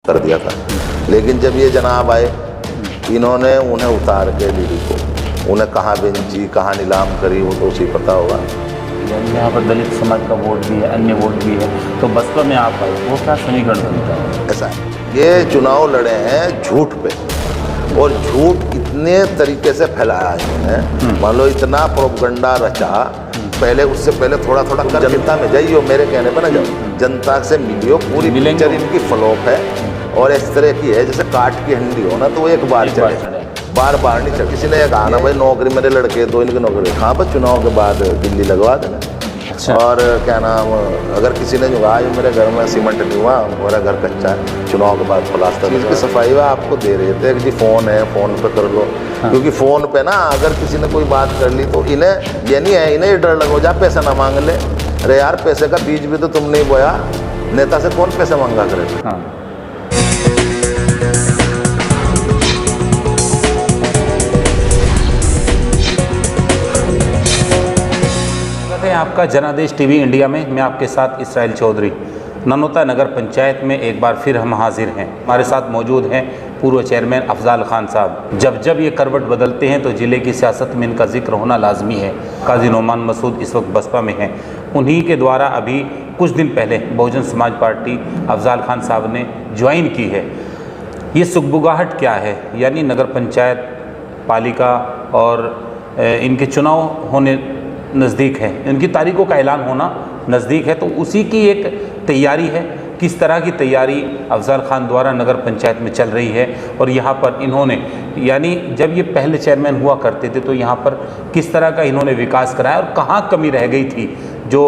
कर दिया था। लेकिन जब ये जनाब आए, इन्होंने उन्हें उतार के एलईडी को, उन्हें कहाँ बेंची कहाँ नीलाम करी वो तो उसे पता होगा। यानी यहाँ पर दलित समाज का वोट भी है, अन्य वोट भी है, तो बसपा में आप आए, वो क्या समीकरण बनता है? ऐसा है, ये चुनाव लड़े हैं झूठ पे, और झूठ इतने तरीके से फैलाया है इन्होंने, मान लो इतना प्रोपगंडा रचा। पहले उससे पहले थोड़ा थोड़ा कर जनता में जाइयो, मेरे कहने पर ना जाओ, जनता से मिलियो, पूरी पिक्चर इनकी फ्लॉप है और इस तरह की है जैसे काट की हंडी हो ना, तो वो एक बार चले, बार बार नहीं चले। किसी ने ये कहा ना भाई नौकरी मेरे लड़के दो, इनकी नौकरी, हाँ बस चुनाव के बाद दिल्ली लगवा देना। अच्छा। और क्या नाम, अगर किसी ने जो कहा ये मेरे घर में सीमेंट नहीं हुआ, मेरा घर कच्चा है, चुनाव के बाद प्लास्टर इसकी सफाई हुआ आपको दे रहे थे कि जी फ़ोन है, फ़ोन पे कर लो। हाँ। क्योंकि फ़ोन पे ना अगर किसी ने कोई बात कर ली तो इन्हें ये नहीं है, इन्हें ये डर लगो जा पैसा ना मांग ले। अरे यार पैसे का बीज भी तो तुम नहीं बोया, नेता से कौन पैसे मांगा करेगा। हाँ। आपका जनादेश टीवी इंडिया में मैं आपके साथ इसराइल चौधरी। ननौता नगर पंचायत में एक बार फिर हम हाजिर हैं। हमारे साथ मौजूद हैं पूर्व चेयरमैन अफजाल खान साहब। जब ये करवट बदलते हैं तो ज़िले की सियासत में इनका जिक्र होना लाजमी है। काजी नोमान मसूद इस वक्त बसपा में हैं। उन्हीं के द्वारा अभी कुछ दिन पहले बहुजन समाज पार्टी अफजाल खान साहब ने ज्वाइन की है। ये सुगबुगाहट क्या है, यानी नगर पंचायत पालिका और इनके चुनाव होने नज़दीक है, इनकी तारीखों का ऐलान होना नज़दीक है, तो उसी की एक तैयारी है। किस तरह की तैयारी अफजाल खान द्वारा नगर पंचायत में चल रही है, और यहाँ पर इन्होंने, यानी जब ये पहले चेयरमैन हुआ करते थे तो यहाँ पर किस तरह का इन्होंने विकास कराया और कहाँ कमी रह गई थी जो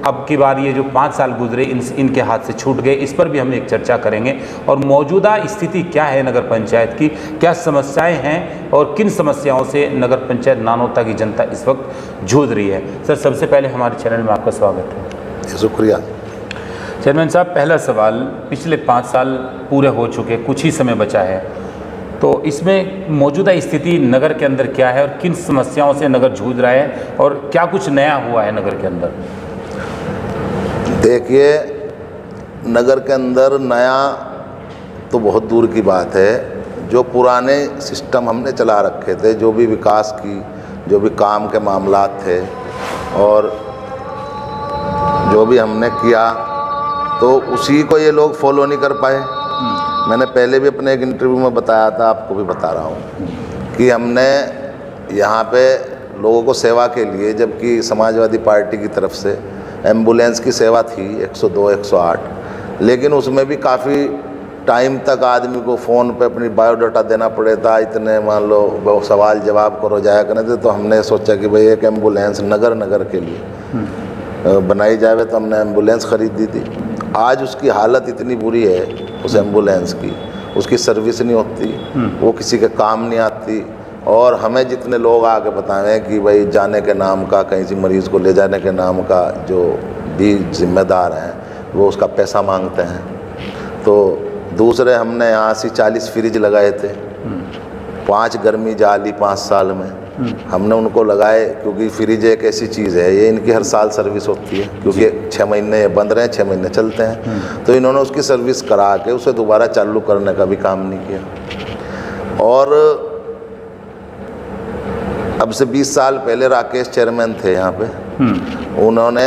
अब की बार ये जो 5 साल गुजरे इनके हाथ से छूट गए, इस पर भी हम एक चर्चा करेंगे। और मौजूदा स्थिति क्या है नगर पंचायत की, क्या समस्याएं हैं और किन समस्याओं से नगर पंचायत नानौता की जनता इस वक्त जूझ रही है। सर, सबसे पहले हमारे चैनल में आपका स्वागत है। शुक्रिया। चेयरमैन साहब, पहला सवाल, पिछले 5 साल पूरे हो चुके, कुछ ही समय बचा है, तो इसमें मौजूदा स्थिति नगर के अंदर क्या है और किन समस्याओं से नगर जूझ रहा है और क्या कुछ नया हुआ है नगर के अंदर? देखिए, नगर के अंदर नया तो बहुत दूर की बात है। जो पुराने सिस्टम हमने चला रखे थे, जो भी विकास की, जो भी काम के मामलात थे और जो भी हमने किया, तो उसी को ये लोग फॉलो नहीं कर पाए। मैंने पहले भी अपने एक इंटरव्यू में बताया था, आपको भी बता रहा हूँ कि हमने यहाँ पे लोगों को सेवा के लिए, जबकि समाजवादी पार्टी की तरफ से एम्बुलेंस की सेवा थी 102 108, लेकिन उसमें भी काफ़ी टाइम तक आदमी को फ़ोन पे अपनी बायोडाटा देना पड़े था। इतने मान लो सवाल जवाब करो जाया करने थे, तो हमने सोचा कि भाई एक एम्बुलेंस नगर के लिए बनाई जाए, तो हमने एम्बुलेंस ख़रीदी थी। आज उसकी हालत इतनी बुरी है उस एम्बुलेंस की, उसकी सर्विस नहीं होती, वो किसी के काम नहीं आती, और हमें जितने लोग आके बताएं कि भाई जाने के नाम का, कहीं से मरीज़ को ले जाने के नाम का जो भी जिम्मेदार हैं वो उसका पैसा मांगते हैं। तो दूसरे हमने यहाँ से 40 फ्रिज लगाए थे, 5 गर्मी जाली 5 साल में हमने उनको लगाए, क्योंकि फ्रिज एक ऐसी चीज़ है, ये इनकी हर साल सर्विस होती है, क्योंकि 6 महीने ये बंद रहे, 6 महीने चलते हैं। तो इन्होंने उसकी सर्विस करा के उसे दोबारा चालू करने का भी काम नहीं किया। और अब से 20 साल पहले राकेश चेयरमैन थे यहाँ पे, उन्होंने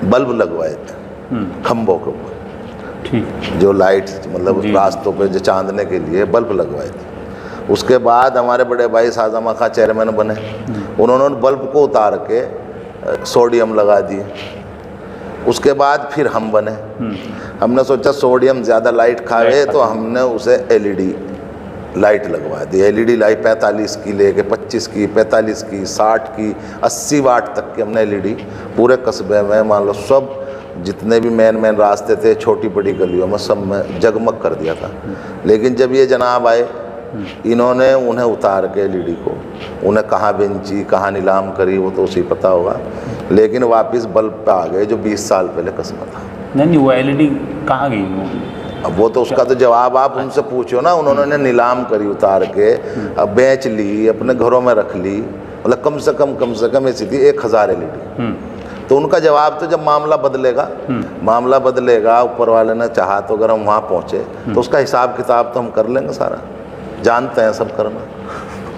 बल्ब लगवाए थे खम्भों के ऊपर, ठीक, जो लाइट मतलब रास्तों पे जो चांदने के लिए बल्ब लगवाए थे। उसके बाद हमारे बड़े भाई साजमा खां चेयरमैन बने, उन्होंने बल्ब को उतार के सोडियम लगा दिए। उसके बाद फिर हम बने, हमने सोचा सोडियम ज़्यादा लाइट खावे, तो हमने उसे एलईडी लाइट लगवा दी। एलईडी लाइट 45 की लेके 25 की, 45 की, 60 की, 80 वाट तक की हमने एलईडी पूरे कस्बे में, मान लो सब जितने भी मेन रास्ते थे, छोटी बड़ी गलियों में, सब में जगमग कर दिया था। लेकिन जब ये जनाब आए, इन्होंने उन्हें उतार के एलईडी को, उन्हें कहाँ बेंची कहाँ नीलाम करी वो तो उसी पता होगा, लेकिन वापस बल्ब पे आ गए जो 20 साल पहले कस्मा था। नहीं, वो एलईडी कहाँ गई? अब वो तो उसका तो जवाब आप उनसे पूछो ना। उन्होंने नीलाम करी उतार के, अब बेच ली, अपने घरों में रख ली, मतलब कम से कम ऐसी थी 1000 एलईडी। तो उनका जवाब तो जब मामला बदलेगा, ऊपर वाले ने चाहा तो अगर हम वहाँ पहुँचे तो उसका हिसाब किताब तो हम कर लेंगे सारा, जानते हैं सब करना।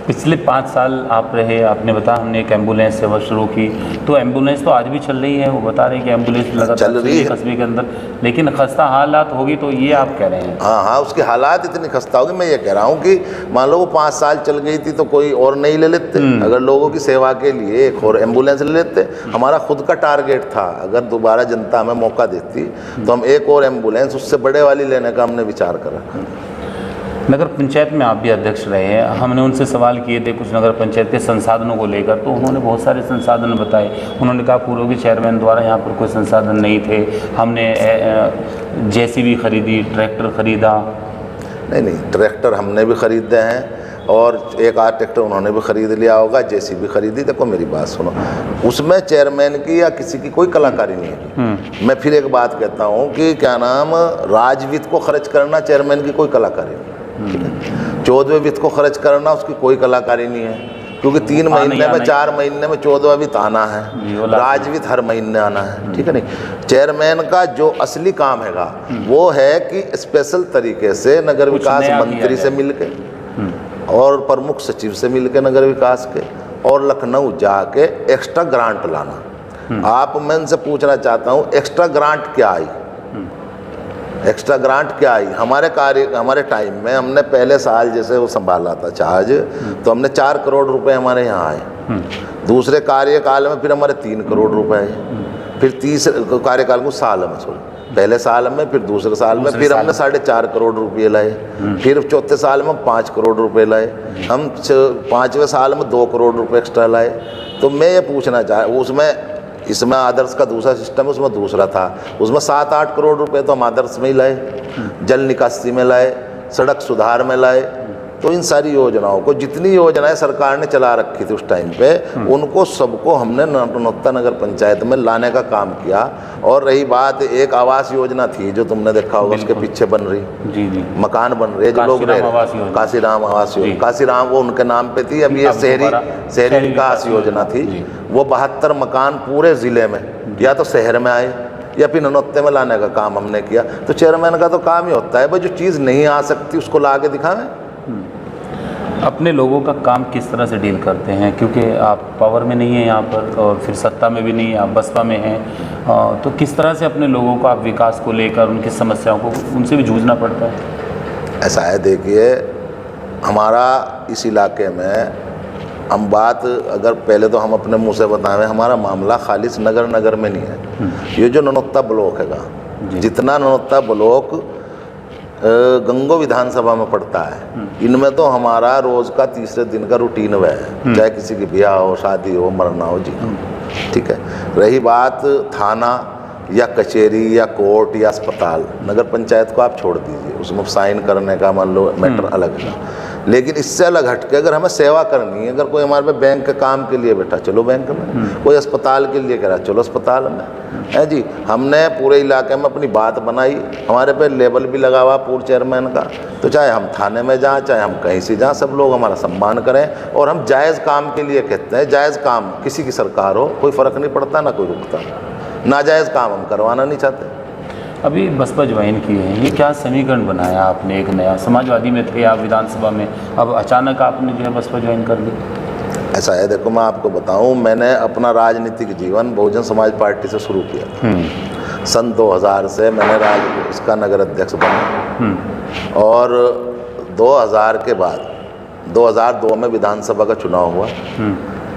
पिछले 5 साल आप रहे, आपने बताया हमने एक एम्बुलेंस सेवा शुरू की, तो एम्बुलेंस तो आज भी चल रही है, वो बता रहे हैं कि एम्बुलेंस लगातार चल रही है कस्बे के अंदर, लेकिन खस्ता हालात होगी तो ये आप कह रहे हैं? हाँ, उसकी हालात इतनी खस्ता होगी। मैं ये कह रहा हूँ कि मान लो वो 5 साल चल गई थी तो कोई और नहीं ले लेते, अगर लोगों की सेवा के लिए एक और एम्बुलेंस ले लेते। हमारा खुद का टारगेट था, अगर दोबारा जनता हमें मौका देती तो हम एक और एम्बुलेंस उससे बड़े वाली लेने का हमने विचार करा। नगर पंचायत में आप भी अध्यक्ष रहे हैं, हमने उनसे सवाल किए थे कुछ नगर पंचायत के संसाधनों को लेकर, तो उन्होंने बहुत सारे संसाधन बताए। उन्होंने कहा पूर्व के चेयरमैन द्वारा यहाँ पर कोई संसाधन नहीं थे, हमने जेसीबी खरीदी, ट्रैक्टर खरीदा। नहीं, ट्रैक्टर हमने भी खरीदे हैं और एक आध ट्रैक्टर उन्होंने भी खरीद लिया होगा, जेसीबी खरीदी। देखो मेरी बात सुनो, उसमें चेयरमैन की या किसी की कोई कलाकारी नहीं है। मैं फिर एक बात कहता हूँ कि क्या नाम, राजवित्त को खर्च करना चेयरमैन की कोई कलाकारी नहीं, ठीक है। 14वें वित्त को खर्च करना उसकी कोई कलाकारी नहीं है, क्योंकि 3 महीने में 4 महीने में 14वां वित्त आना है, राजवित्त हर महीने आना है, ठीक है। नहीं, चेयरमैन का जो असली काम हैगा वो है कि स्पेशल तरीके से नगर विकास मंत्री से मिलके और प्रमुख सचिव से मिलके नगर विकास के और लखनऊ जाके एक्स्ट्रा ग्रांट लाना। आप मैं इनसे पूछना चाहता हूँ, एक्स्ट्रा ग्रांट क्या आई? एक्स्ट्रा ग्रांट क्या आई? हमारे टाइम में हमने पहले साल जैसे वो संभाला था चार्ज, तो हमने 4 करोड़ रुपए हमारे यहाँ आए। दूसरे कार्यकाल में फिर हमारे 3 करोड़ रुपए आए। फिर तीसरे कार्यकाल को साल में, पहले साल में, फिर दूसरे साल में फिर हमने 4.5 करोड़ रुपये लाए। फिर चौथे साल में 5 करोड़ रुपए लाए। हम 5वें साल में 2 करोड़ रुपए एक्स्ट्रा लाए। तो मैं ये पूछना उसमें, इसमें आदर्श का दूसरा सिस्टम है, उसमें दूसरा था, उसमें 7-8 करोड़ रुपए तो हम आदर्श में ही लाए, जल निकासी में लाए, सड़क सुधार में लाए। तो इन सारी योजनाओं को, जितनी योजनाएं सरकार ने चला रखी थी उस टाइम पे, उनको सबको हमने ननौता नगर पंचायत में लाने का काम किया। और रही बात, एक आवास योजना थी जो तुमने देखा होगा, उसके पीछे बन रही, जी, मकान बन रहे जो लोग रहे, काशीराम आवास योजना, काशीराम वो उनके नाम पे थी। अब ये शहरी विकास योजना थी। वो 72 मकान पूरे ज़िले में या तो शहर में आए या फिर ननौते में लाने का काम हमने किया। तो चेयरमैन का तो काम ही होता है भाई, जो चीज़ नहीं आ सकती उसको ला के दिखावें। अपने लोगों का काम किस तरह से डील करते हैं, क्योंकि आप पावर में नहीं हैं यहाँ पर और फिर सत्ता में भी नहीं, आप बसपा में हैं, तो किस तरह से अपने लोगों को आप विकास को लेकर उनकी समस्याओं को, उनसे भी जूझना पड़ता है? ऐसा है, देखिए हमारा इस इलाके में, हम बात अगर पहले तो हम अपने मुंह से बताएं, हमारा मामला खालिस नगर में नहीं है। ये जो ननौता ब्लॉक हैगा, जितना ननौता ब्लॉक गंगो विधानसभा में पड़ता है, इनमें तो हमारा रोज़ का तीसरे दिन का रूटीन वह है, चाहे किसी की ब्याह हो, शादी हो, मरना हो, जी ठीक है। रही बात थाना या कचहरी या कोर्ट या अस्पताल, नगर पंचायत को आप छोड़ दीजिए, उसमें साइन करने का मान लो मैटर अलग है। लेकिन इससे अलग हटके अगर हमें सेवा करनी है, अगर कोई हमारे पे बैंक के काम के लिए बैठा, चलो बैंक में, कोई अस्पताल के लिए कह रहा, चलो अस्पताल में, है जी। हमने पूरे इलाके में अपनी बात बनाई, हमारे पे लेबल भी लगा हुआ पूर्व चेयरमैन का। तो चाहे हम थाने में जाएँ, चाहे हम कहीं से जाएँ, सब लोग हमारा सम्मान करें। और हम जायज़ काम के लिए कहते हैं, जायज़ काम, किसी की सरकार हो, कोई फ़र्क नहीं पड़ता, ना कोई रुकता। नाजायज़ काम हम करवाना नहीं चाहते। अभी बसपा ज्वाइन की है, ये क्या समीकरण बनाया आपने? एक नया, समाजवादी में थे आप विधानसभा में, अब अचानक आपने जो है बसपा ज्वाइन कर दी। ऐसा है, देखो मैं आपको बताऊं, मैंने अपना राजनीतिक जीवन बहुजन समाज पार्टी से शुरू किया। सन 2000 से मैंने इसका नगर अध्यक्ष बना और 2000 के बाद 2002 में विधानसभा का चुनाव हुआ।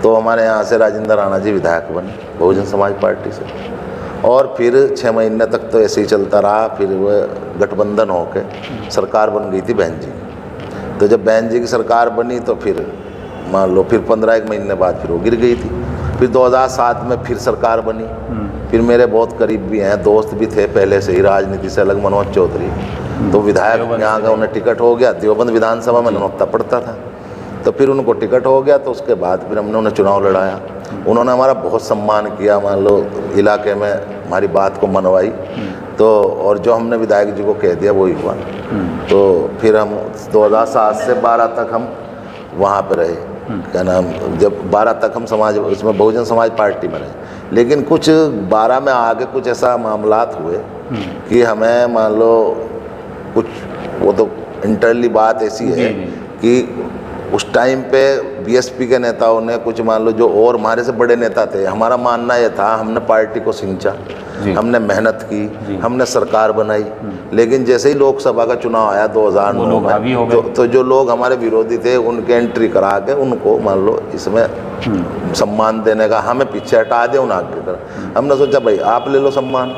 तो हमारे यहाँ से राजेंद्र राणा जी विधायक बने बहुजन समाज पार्टी से। और फिर 6 महीने तक तो ऐसे ही चलता रहा। फिर वह गठबंधन होके सरकार बन गई थी बहन जी। तो जब बहन जी की सरकार बनी तो फिर मान लो फिर 15 महीने बाद फिर वो गिर गई थी। फिर 2007 में फिर सरकार बनी। फिर मेरे बहुत करीब भी हैं, दोस्त भी थे पहले से ही राजनीति से अलग, मनोज चौधरी, तो विधायक यहाँ का उन्हें टिकट हो गया। देवबंद विधानसभा में नौता पड़ता था, तो फिर उनको टिकट हो गया। तो उसके बाद फिर हमने उन्हें चुनाव लड़ाया। उन्होंने हमारा बहुत सम्मान किया, मान लो इलाके में हमारी बात को मनवाई। तो और जो हमने विधायक जी को कह दिया वही हुआ। तो फिर हम 2007 से 12 तक हम वहाँ पे रहे, क्या नाम, जब 12 तक हम समाज उसमें बहुजन समाज पार्टी में रहे। लेकिन कुछ 12 में आगे कुछ ऐसा मामलात हुए कि हमें मान लो कुछ, वो तो इंटरनली बात ऐसी है कि उस टाइम पे बीएसपी के नेताओं ने कुछ मान लो जो और हमारे से बड़े नेता थे, हमारा मानना ये था हमने पार्टी को सिंचा, हमने मेहनत की, हमने सरकार बनाई। लेकिन जैसे ही लोकसभा का चुनाव आया 2009 में तो जो लोग हमारे विरोधी थे उनके एंट्री करा के उनको मान लो इसमें सम्मान देने का, हमें पीछे हटा दे उन आगे कर। हमने सोचा भाई आप ले लो सम्मान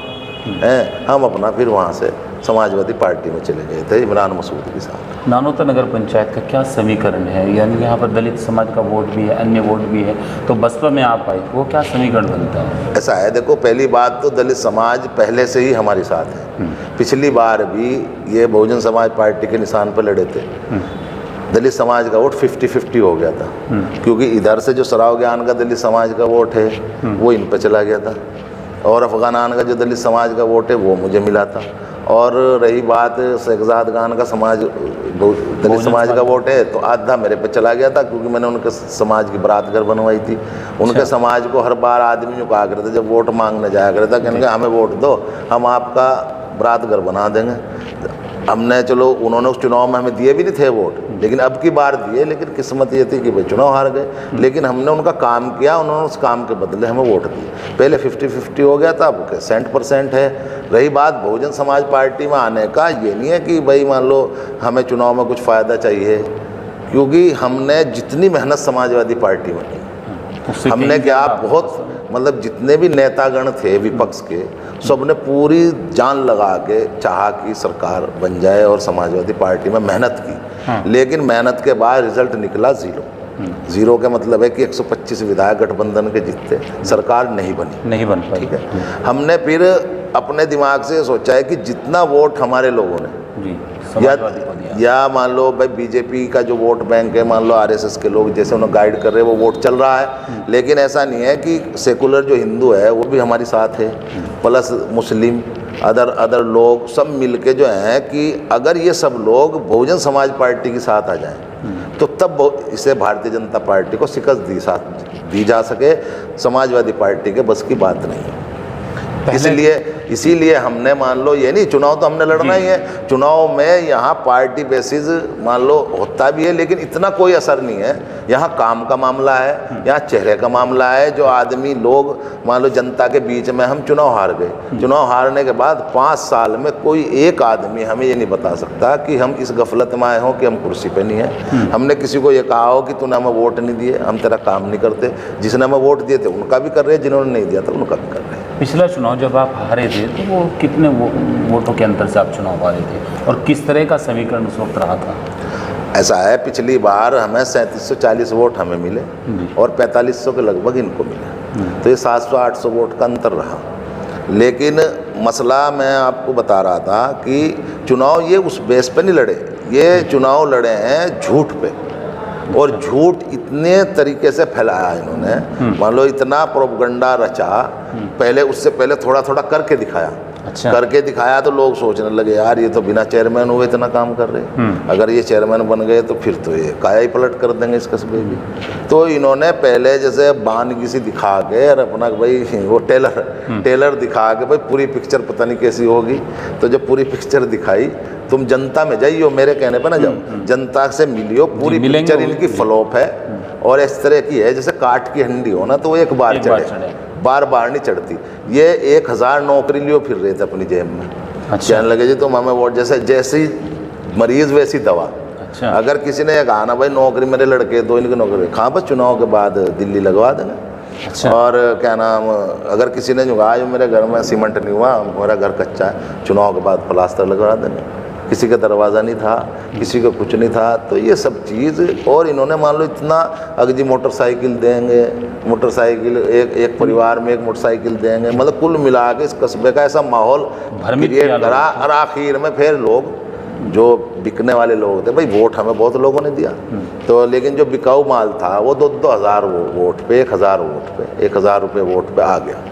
हैं, हम अपना फिर वहाँ से समाजवादी पार्टी में चले गए थे इमरान मसूद के साथ। नानोता नगर पंचायत का क्या समीकरण है, यानी यहाँ पर दलित समाज का वोट भी है, अन्य वोट भी है, तो बसपा में आप आए, वो क्या समीकरण बनता है? ऐसा है, देखो पहली बात तो दलित समाज पहले से ही हमारे साथ है। पिछली बार भी ये बहुजन समाज पार्टी के निशान पर लड़े थे, दलित समाज का वोट 50-50 हो गया था, क्योंकि इधर से जो सराव ज्ञान का दलित समाज का वोट है वो इन पर चला गया था, और अफगानान का जो दलित समाज का वोट है वो मुझे मिला था। और रही बात शेखजाद खान का समाज दलित समाज का वोट है तो आधा मेरे पे चला गया था, क्योंकि मैंने उनके समाज की बारात घर बनवाई थी। उनके समाज को हर बार आदमी जो कहा करते जब वोट मांगने जाया करता, कहने हमें वोट दो, हम आपका बारात घर बना देंगे। हमने चलो, उन्होंने उस चुनाव में हमें दिए भी नहीं थे वोट, लेकिन अब की बार दिए, लेकिन किस्मत ये थी कि भाई चुनाव हार गए। लेकिन हमने उनका काम किया, उन्होंने उस काम के बदले हमें वोट दिए। पहले 50-50 हो गया था, अब 100% है। रही बात बहुजन समाज पार्टी में आने का, ये नहीं है कि भाई मान लो हमें चुनाव में कुछ फ़ायदा चाहिए, क्योंकि हमने जितनी मेहनत समाजवादी पार्टी में की, हमने क्या बहुत मतलब जितने भी नेतागण थे विपक्ष के, सब ने पूरी जान लगा के चाहा कि सरकार बन जाए और समाजवादी पार्टी में मेहनत की। लेकिन मेहनत के बाद रिजल्ट निकला जीरो के मतलब है कि 125 विधायक गठबंधन के जीतते, सरकार नहीं बन पाई। ठीक है, हमने फिर अपने दिमाग से सोचा है कि जितना वोट हमारे लोगों ने या मान लो भाई बीजेपी का जो वोट बैंक है, मान लो आरएसएस के लोग जैसे उन्हें गाइड कर रहे हैं वो वोट चल रहा है, लेकिन ऐसा नहीं है कि सेकुलर जो हिंदू है वो भी हमारे साथ है, प्लस मुस्लिम अदर लोग सब मिलके जो हैं कि अगर ये सब लोग बहुजन समाज पार्टी के साथ आ जाएं तो तब इसे भारतीय जनता पार्टी को शिकस्त दी जा सके। समाजवादी पार्टी के बस की बात नहीं है। इसीलिए हमने मान लो ये नहीं, चुनाव तो हमने लड़ना ही है, चुनाव में यहाँ पार्टी बेसिस मान लो होता भी है, लेकिन इतना कोई असर नहीं है। यहाँ काम का मामला है, यहाँ चेहरे का मामला है। जो आदमी लोग मान लो जनता के बीच में, हम चुनाव हार गए, चुनाव हारने के बाद 5 साल में कोई एक आदमी हमें ये नहीं बता सकता कि हम इस गफलत में आए हों कि हम कुर्सी पे नहीं है। हमने किसी को ये कहा हो कि तूने हमें वोट नहीं दिए, हम तेरा काम नहीं करते। जिसने हमें वोट दिए थे उनका भी कर रहे हैं, जिन्होंने नहीं दिया था उनका भी कर रहे हैं। पिछला चुनाव जब आप हारे थे तो वो कितने वोटों के अंतर से आप चुनाव हारे थे, और किस तरह का समीकरण उस वक्त रहा था? ऐसा है, पिछली बार हमें 3740 वोट हमें मिले और 4500 के लगभग इनको मिले, तो ये 700-800 वोट का अंतर रहा। लेकिन मसला मैं आपको बता रहा था कि चुनाव ये उस बेस पे नहीं लड़े, ये चुनाव लड़े हैं झूठ पे, और झूठ इतने तरीके से फैलाया इन्होंने, मान लो इतना प्रोपगंडा रचा। पहले उससे पहले थोड़ा थोड़ा करके दिखाया, करके दिखाया तो लोग सोचने लगे यार ये तो बिना चेयरमैन हुए इतना काम कर रहे हैं, अगर ये चेयरमैन बन गए तो फिर तो ये काया ही पलट कर देंगे इस कस्बे की। तो इन्होंने पहले जैसे बानगी सी दिखा के और अपना भाई वो टेलर दिखा के भाई पूरी पिक्चर पता नहीं कैसी होगी, तो जब पूरी पिक्चर दिखाई, तुम जनता में जाइयो, मेरे कहने पर ना जाओ, जनता से मिलियो, पूरी पिक्चर इनकी फ्लॉप है और इस तरह की है जैसे काट की हंडी हो ना, तो वो एक बार चढ़े, बार बार नहीं चढ़ती। ये 1000 नौकरी लियो फिर रहे थे अपनी जेब में। कहने लगे जी तुम हमें वोट, जैसी मरीज वैसी दवा। अगर किसी ने कहा ना भाई नौकरी मेरे लड़के दो, इनकी नौकरी, कहाँ बस चुनाव के बाद दिल्ली लगवा देना। और क्या नाम, अगर किसी ने जो कहा मेरे घर में सीमेंट नहीं हुआ, मेरा घर कच्चा है, चुनाव के बाद प्लास्टर लगवा देना। किसी का दरवाज़ा नहीं था, किसी का कुछ नहीं था। तो ये सब चीज़, और इन्होंने मान लो इतना अगजी मोटरसाइकिल देंगे, मोटरसाइकिल एक परिवार में एक मोटरसाइकिल देंगे, मतलब कुल मिला के इस कस्बे का ऐसा माहौल क्रिएट करा। और आखिर में फिर लोग जो बिकने वाले लोग थे, भाई वोट हमें बहुत लोगों ने दिया, तो लेकिन जो बिकाऊ माल था वो 2-2 हज़ार वोट पे, 1000 वोट पे, 1000 रुपये वोट पे आ गया।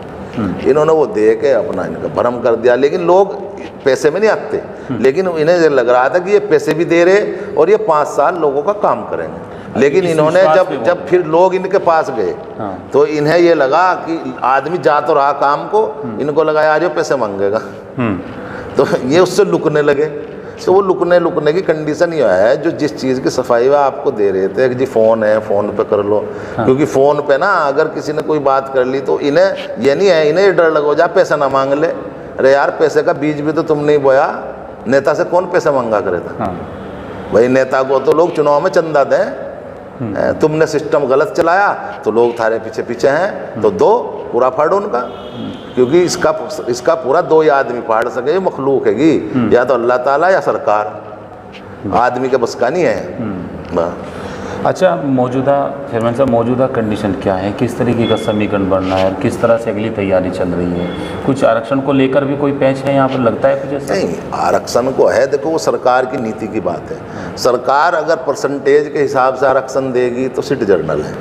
इन्होंने वो दे के अपना इनका भ्रम कर दिया। लेकिन लोग पैसे में नहीं आते, लेकिन इन्हें लग रहा था कि ये पैसे भी दे रहे और ये 5 साल लोगों का काम करेंगे। लेकिन इस इन्होंने विश्वास पे जब फिर लोग इनके पास गए हाँ। तो इन्हें ये लगा कि आदमी जा तो रहा काम को, इनको लगा यार ये पैसे मांगेगा, तो ये उससे लुकने लगे। तो वो लुकने की कंडीशन ये है, जो जिस चीज़ की सफाई वह आपको दे रहे थे कि जी फ़ोन है, फ़ोन पे कर लो। क्योंकि फ़ोन पे ना अगर किसी ने कोई बात कर ली तो इन्हें ये नहीं है, इन्हें डर लगो जा पैसा ना मांग ले। अरे यार पैसे का बीज भी तो तुम नहीं बोया, नेता से कौन पैसा मांगा करे था? भाई नेता को तो लोग चुनाव में चंदा दें, तुमने सिस्टम गलत चलाया तो लोग थारे पीछे पीछे हैं, तो दो पूरा फाड़ो उनका। क्योंकि इसका पूरा दो ही आदमी फाड़ सके, ये मखलूक हैगी, या तो अल्लाह ताला या सरकार, आदमी के बस का नहीं है। अच्छा, मौजूदा चेयरमैन साहब, मौजूदा कंडीशन क्या है, किस तरीके का समीकरण बनना है और किस तरह से अगली तैयारी चल रही है? कुछ आरक्षण को लेकर भी कोई पैच है यहाँ पर, लगता है कुछ ऐसा? नहीं, आरक्षण को है, देखो वो सरकार की नीति की बात है। सरकार अगर परसेंटेज के हिसाब से आरक्षण देगी तो सीट जर्नल है,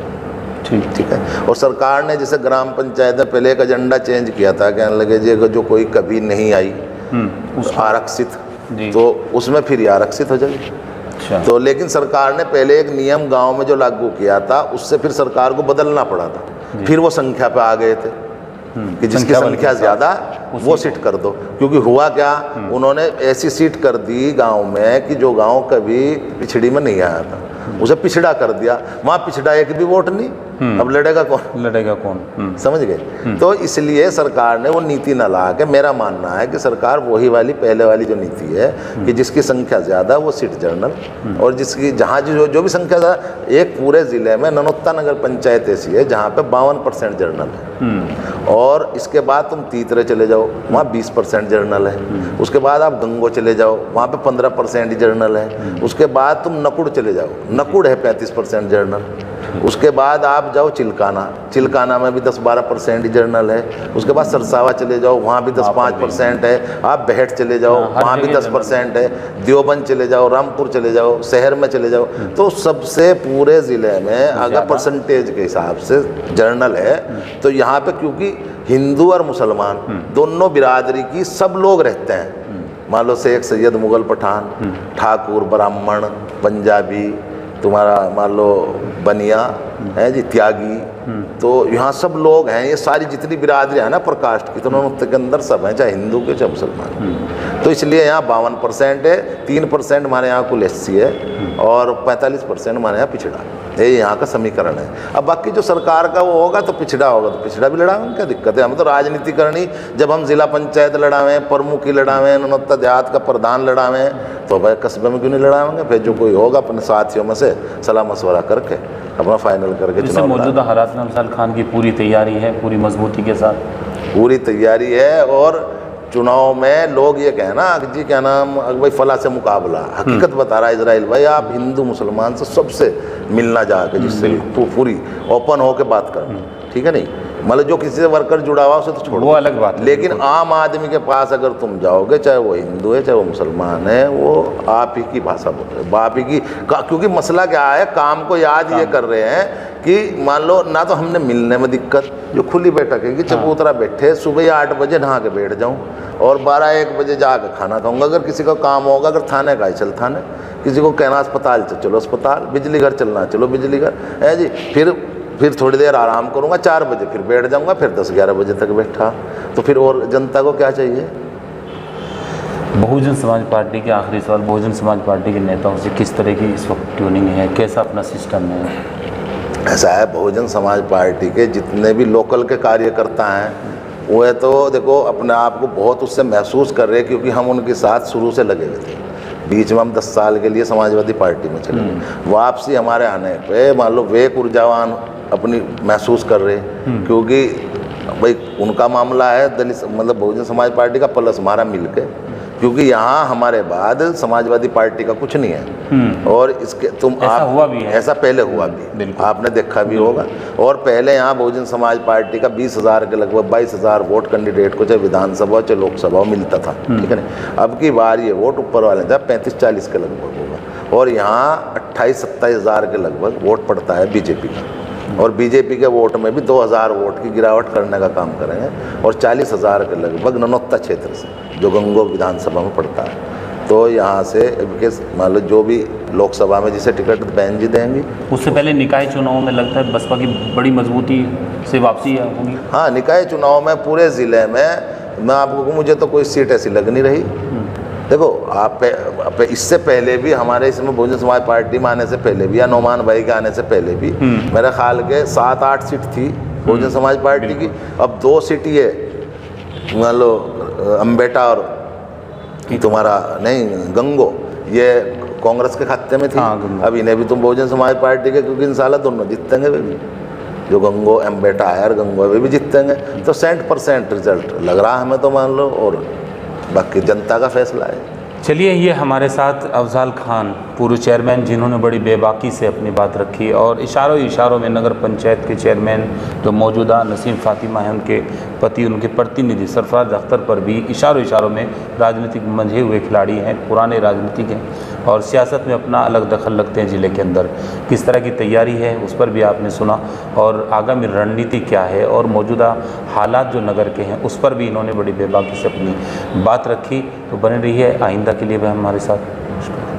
ठीक है। और सरकार ने जैसे ग्राम पंचायत में पहले एक एजेंडा चेंज किया था, कहने लगे जी जो कोई कभी नहीं आई आरक्षित, तो उसमें फिर ये आरक्षित हो जाएगी। तो लेकिन सरकार ने पहले एक नियम गांव में जो लागू किया था, उससे फिर सरकार को बदलना पड़ा था। फिर वो संख्या पे आ गए थे कि जिसकी संख्या ज़्यादा वो सीट कर दो। क्योंकि हुआ क्या, उन्होंने ऐसी सीट कर दी गांव में कि जो गांव कभी पिछड़ी में नहीं आया था, उसे पिछड़ा कर दिया। वहाँ पिछड़ा एक भी वोट नहीं, अब लड़ेगा कौन? समझ गए? तो इसलिए सरकार ने वो नीति न ला के, मेरा मानना है कि सरकार वही वाली पहले वाली जो नीति है कि जिसकी संख्या ज़्यादा वो सीट जर्नल, और जिसकी जहाँ जो भी संख्या ज़्यादा, एक पूरे ज़िले में ननौत्ता नगर पंचायत ऐसी है जहाँ पे 52% जर्नल है। और इसके बाद तुम तीतरे चले जाओ, वहाँ 20% जर्नल है। उसके बाद आप गंगो चले जाओ, वहाँ पे 15% जर्नल है। उसके बाद तुम नकुड़ चले जाओ, नकुड़ है 35% जर्नल। उसके बाद आप जाओ चिल्काना में भी 10-12% जर्नल है। उसके बाद सरसावा चले जाओ, वहाँ भी 10-5% है। आप बहेट चले जाओ, वहाँ भी 10% है। देवबंद चले जाओ, रामपुर चले जाओ, शहर में चले जाओ, तो सबसे पूरे ज़िले में अगर परसेंटेज के हिसाब से जर्नल है, तो यहाँ पे क्योंकि हिंदू और मुसलमान दोनों बिरादरी की सब लोग रहते हैं। मान लो शेख सैयद, मुगल पठान, ठाकुर, ब्राह्मण, पंजाबी, तुम्हारा मान लो बनिया है जी, त्यागी, तो यहाँ सब लोग हैं। ये सारी जितनी बिरादरी है ना प्रकास्ट की, तो उनके के अंदर सब हैं, चाहे हिंदू के चाहे मुसलमान। तो इसलिए यहाँ 52% है, 3% हमारे यहाँ कुल SC है, और 45% हमारे यहाँ पिछड़ा। ये यहाँ का समीकरण है। अब बाकी जो सरकार का वो होगा तो पिछड़ा होगा, तो पिछड़ा भी लड़ावें, क्या दिक्कत है? हम तो राजनीति करनी, जब हम जिला पंचायत लड़ावें, प्रमुखी लड़ावें, ननौत्ता देहात का प्रधान लड़ावें, तो भाई कस्बे में क्यों नहीं लड़ावेंगे? फिर जो कोई होगा अपने साथियों में से सलाह मशवरा करके अपना फाइनल करके। जैसे मौजूदा हालात में अफजाल खान की पूरी तैयारी है, पूरी मजबूती के साथ पूरी तैयारी है। और चुनाव में लोग ये कहना कि जी क्या नाम भाई फला से मुकाबला, हकीकत बता रहा है इजराइल भाई, आप हिंदू मुसलमान से सबसे मिलना जाके, जिससे पूरी ओपन हो के बात करना, ठीक है नहीं? मतलब जो किसी से वर्कर जुड़ा हुआ उसे तो छोड़ो, वो अलग बात है। लेकिन आम आदमी के पास अगर तुम जाओगे, चाहे वो हिंदू है चाहे वो मुसलमान है, वो आप ही की भाषा बोल रहे हैं, आप ही की। क्योंकि मसला क्या है, काम को याद ये कर रहे हैं कि मान लो ना तो हमने मिलने में दिक्कत, जो खुली बैठक है कि चबूतरा बैठे, सुबह 8 बजे नहा के बैठ जाऊँ और 12-1 बजे जाकर खाना खाऊंगा। अगर किसी का काम होगा, अगर थाने का ही चल थाने, किसी को कहना अस्पताल चलो अस्पताल, बिजली घर चलना चलो बिजली घर है जी। फिर थोड़ी देर आराम करूंगा, 4 बजे फिर बैठ जाऊंगा, फिर 10-11 बजे तक बैठा। तो फिर और जनता को क्या चाहिए? बहुजन समाज पार्टी के आखिरी सवाल, बहुजन समाज पार्टी के नेताओं से किस तरह की इस वक्त ट्यूनिंग है, कैसा अपना सिस्टम है? ऐसा है, बहुजन समाज पार्टी के जितने भी लोकल के कार्यकर्ता हैं, वो है तो देखो अपने आप को बहुत उससे महसूस कर रहे हैं, क्योंकि हम उनके साथ शुरू से लगे हुए थे। बीच में हम 10 साल के लिए समाजवादी पार्टी में चले गए। वापसी हमारे आने पे मान लो वे ऊर्जावान अपनी महसूस कर रहे, क्योंकि भाई उनका मामला है दलित, मतलब बहुजन समाज पार्टी का प्लस हमारा मिलके, क्योंकि यहाँ हमारे बाद समाजवादी पार्टी का कुछ नहीं है। और इसके ऐसा हुआ भी है, ऐसा पहले हुआ भी, आपने देखा भी होगा। और पहले यहाँ बहुजन समाज पार्टी का 20,000 के लगभग 22,000 वोट कैंडिडेट को, चाहे विधानसभा चाहे लोकसभा मिलता था, ठीक है ना? अब की बार ये वोट ऊपर वाले था 35-40 के लगभग होगा, और यहाँ 28-27 हज़ार के लगभग वोट पड़ता है बीजेपी का। और बीजेपी के वोट में भी 2,000 वोट की गिरावट करने का काम करेंगे, और 40,000 के लगभग ननौत्ता क्षेत्र से, जो गंगोह विधानसभा में पड़ता है। तो यहाँ से मान लो जो भी लोकसभा में जिसे टिकट बहन जी देंगी। उससे पहले निकाय चुनाव में लगता है बसपा की बड़ी मजबूती से वापसी होगी। हाँ, निकाय चुनाव में पूरे ज़िले में मैं आपको कहूँ, मुझे तो कोई सीट ऐसी लग नहीं रही। देखो आप इससे पहले भी हमारे इसमें बहुजन समाज पार्टी में आने से पहले भी या नौमान भाई के आने से पहले भी मेरे ख्याल के 7-8 सीट थी बहुजन समाज पार्टी की। अब 2 सीट ही है, मान लो अम्बेटा और तुम्हारा नहीं गंगो, ये कांग्रेस के खाते में थी। अब इन्हें भी तुम बहुजन समाज पार्टी के, क्योंकि इंशाल्लाह दोनों जीतेंगे वे भी, जो गंगो अम्बेटा है और गंगो वे भी जीतेंगे। तो 100% रिजल्ट लग रहा है हमें तो, मान लो, और बाकी जनता का फैसला है। चलिए, ये हमारे साथ अफजाल खान पूर्व चेयरमैन, जिन्होंने बड़ी बेबाकी से अपनी बात रखी और इशारों में नगर पंचायत के चेयरमैन जो मौजूदा नसीम फातिमा हैं, उनके पति, उनके प्रतिनिधि सरफराज अख्तर पर भी इशारों में राजनीतिक मंझे हुए खिलाड़ी हैं, पुराने राजनीतिक हैं और सियासत में अपना अलग दखल रखते हैं ज़िले के अंदर। किस तरह की तैयारी है उस पर भी आपने सुना और आगामी रणनीति क्या है और मौजूदा हालात जो नगर के हैं उस पर भी इन्होंने बड़ी बेबाकी से अपनी बात रखी। तो बने रहिए आइंदा के लिए भी हमारे साथ। नमस्कार।